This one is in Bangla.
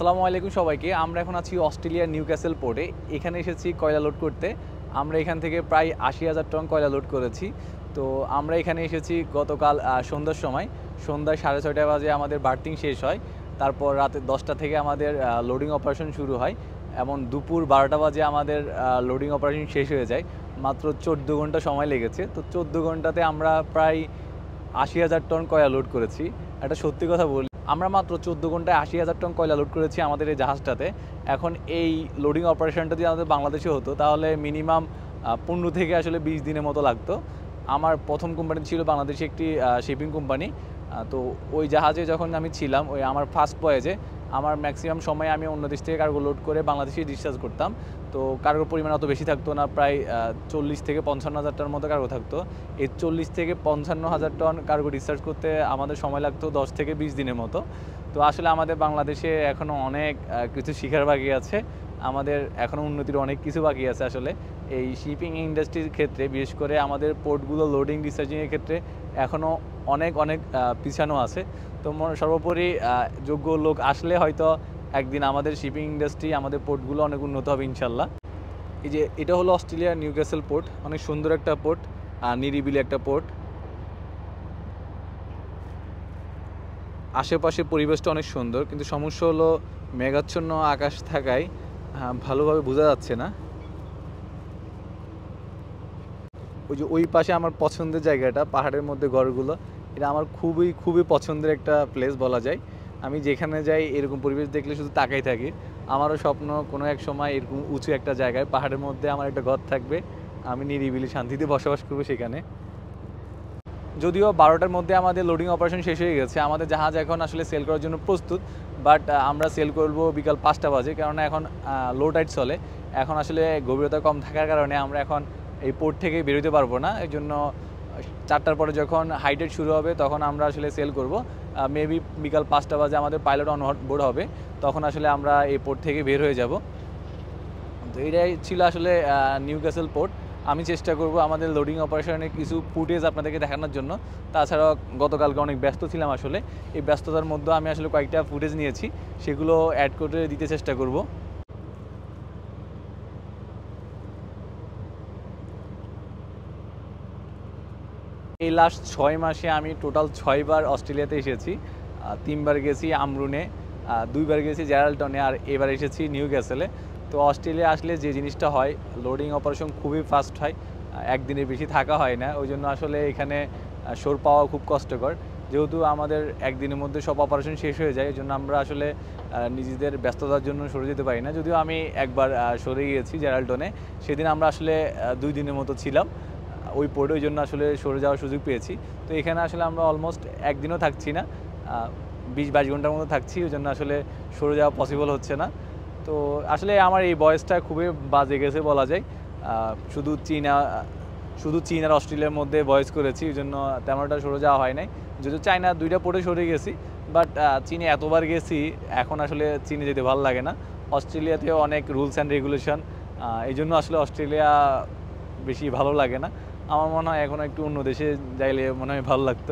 আসসালামু আলাইকুম সবাইকে। আমরা এখন আছি অস্ট্রেলিয়ার নিউক্যাসল পোর্টে। এখানে এসেছি কয়লা লোড করতে। আমরা এখান থেকে প্রায় ৮০,০০০ টন কয়লা লোড করেছি। তো আমরা এখানে এসেছি গতকাল সন্ধ্যার সময়। সন্ধ্যায় ৬:৩০ বাজে আমাদের বার্থিং শেষ হয়। তারপর রাতে ১০টা থেকে আমাদের লোডিং অপারেশন শুরু হয়। এমন দুপুর ১২টা বাজে আমাদের লোডিং অপারেশন শেষ হয়ে যায়। মাত্র ১৪ ঘন্টা সময় লেগেছে। তো ১৪ ঘন্টাতে আমরা প্রায় ৮০,০০০ টন কয়লা লোড করেছি। একটা সত্যি কথা বলি, আমরা মাত্র ১৪ ঘন্টায় ৮০,০০০ টন কয়লা লোড করেছি আমাদের এই জাহাজটাতে। এখন এই লোডিং অপারেশনটা যদি আমাদের বাংলাদেশে হতো তাহলে মিনিমাম ১৫ থেকে আসলে ২০ দিনের মতো লাগতো। আমার প্রথম কোম্পানি ছিল বাংলাদেশি একটি শিপিং কোম্পানি। তো ওই জাহাজে যখন আমি ছিলাম, ওই আমার ফার্স্ট ভয়েজে আমার ম্যাক্সিমাম সময় আমি অন্য দেশ থেকে কার্গো লোড করে বাংলাদেশে ডিসচার্জ করতাম। তো কার্গোর পরিমাণ অত বেশি থাকতো না, প্রায় ৪০ থেকে ৫৫,০০০ টন মতো কার্গো থাকতো। এই ৪০ থেকে ৫৫,০০০ টন কার্গো ডিসচার্জ করতে আমাদের সময় লাগতো ১০ থেকে ২০ দিনের মতো। তো আসলে আমাদের বাংলাদেশে এখনও অনেক কিছু শিখার বাকি আছে, আমাদের এখনও উন্নতির অনেক কিছু বাকি আছে। আসলে এই শিপিং ইন্ডাস্ট্রির ক্ষেত্রে, বিশেষ করে আমাদের পোর্টগুলো লোডিং ডিসচার্জিংয়ের ক্ষেত্রে এখনও অনেক পিছানো আছে। তো সর্বোপরি যোগ্য লোক আসলে হয়তো একদিন আমাদের শিপিং ইন্ডাস্ট্রি, আমাদের পোর্টগুলো অনেক উন্নত হবে ইনশাল্লাহ। এই যে এটা হলো অস্ট্রেলিয়ার নিউক্যাসল পোর্ট, অনেক সুন্দর একটা পোর্ট, নিরিবিলি একটা পোর্ট। আশেপাশে পরিবেশটা অনেক সুন্দর, কিন্তু সমস্যা হলো মেঘাচ্ছন্ন আকাশ থাকায় ভালোভাবে বোঝা যাচ্ছে না। ওই যে ওই পাশে আমার পছন্দের জায়গাটা, পাহাড়ের মধ্যে ঘরগুলো, এটা আমার খুবই পছন্দের একটা প্লেস বলা যায়। আমি যেখানে যাই এরকম পরিবেশ দেখলে শুধু তাকাই থাকি। আমারও স্বপ্ন কোনো এক সময় এরকম উঁচু একটা জায়গায় পাহাড়ের মধ্যে আমার একটা ঘর থাকবে, আমি নিরিবিলি শান্তিতে বসবাস করবো সেখানে। যদিও ১২টার মধ্যে আমাদের লোডিং অপারেশন শেষ হয়ে গেছে, আমাদের জাহাজ এখন আসলে সেল করার জন্য প্রস্তুত। বাট আমরা সেল করব বিকাল ৫টা বাজে, কেননা এখন লো টাইড চলে। এখন আসলে গভীরতা কম থাকার কারণে আমরা এখন এই পোর্ট থেকে বেরোতে পারবো না। এই জন্য ৪টার পরে যখন হাই টাইড শুরু হবে তখন আমরা আসলে সেল করব। মেবি বিকাল 5টা বাজে আমাদের পাইলট অন বোর্ড হবে, তখন আসলে আমরা এই পোর্ট থেকে বের হয়ে যাব। তো এটাই ছিল আসলে নিউক্যাসল পোর্ট। আমি চেষ্টা করব আমাদের লোডিং অপারেশনের কিছু ফুটেজ আপনাদেরকে দেখানোর জন্য। তাছাড়াও গতকালকে অনেক ব্যস্ত ছিলাম আসলে, এই ব্যস্ততার মধ্যে আমি আসলে কয়েকটা ফুটেজ নিয়েছি, সেগুলো অ্যাড করে দিতে চেষ্টা করব। এই লাস্ট ৬ মাসে আমি টোটাল ৬ বার অস্ট্রেলিয়াতে এসেছি। ৩ বার গেছি আমরুনে, ২ বার গেছি জেরাল্টনে, আর এবার এসেছি নিউক্যাসলে। তো অস্ট্রেলিয়া আসলে যে জিনিসটা হয়, লোডিং অপারেশন খুবই ফাস্ট হয়, একদিনের বেশি থাকা হয় না। ওই জন্য আসলে এখানে শোর পাওয়া খুব কষ্টকর। যেহেতু আমাদের একদিনের মধ্যে সব অপারেশন শেষ হয়ে যায়, এই জন্য আমরা আসলে নিজেদের ব্যস্ততার জন্য সরে যেতে পারি না। যদিও আমি একবার সরে গিয়েছি জেরাল্টনে, সেদিন আমরা আসলে ২ দিনের মতো ছিলাম ওই পোর্টে, ওই জন্য আসলে সরে যাওয়ার সুযোগ পেয়েছি। তো এখানে আসলে আমরা অলমোস্ট একদিনও থাকছি না, ২০-২২ ঘন্টার মতো থাকছি, ওই জন্য আসলে সরে যাওয়া পসিবল হচ্ছে না। তো আসলে আমার এই বয়সটা খুবই বাজে গেছে বলা যায়। শুধু চীন আর অস্ট্রেলিয়ার মধ্যে বয়স করেছি, ওই জন্য তেমনটা সরে যাওয়া হয় নাই। যদিও চায়না ২টা পোর্টে সরে গেছি, বাট চীনে এতবার গেছি এখন আসলে চীনে যেতে ভালো লাগে না। অস্ট্রেলিয়াতেও অনেক রুলস অ্যান্ড রেগুলেশন, এই জন্য আসলে অস্ট্রেলিয়া বেশি ভালো লাগে না। আমার মনে হয় এখন একটু অন্য দেশে যাইলে মনে হয় ভালো লাগতো।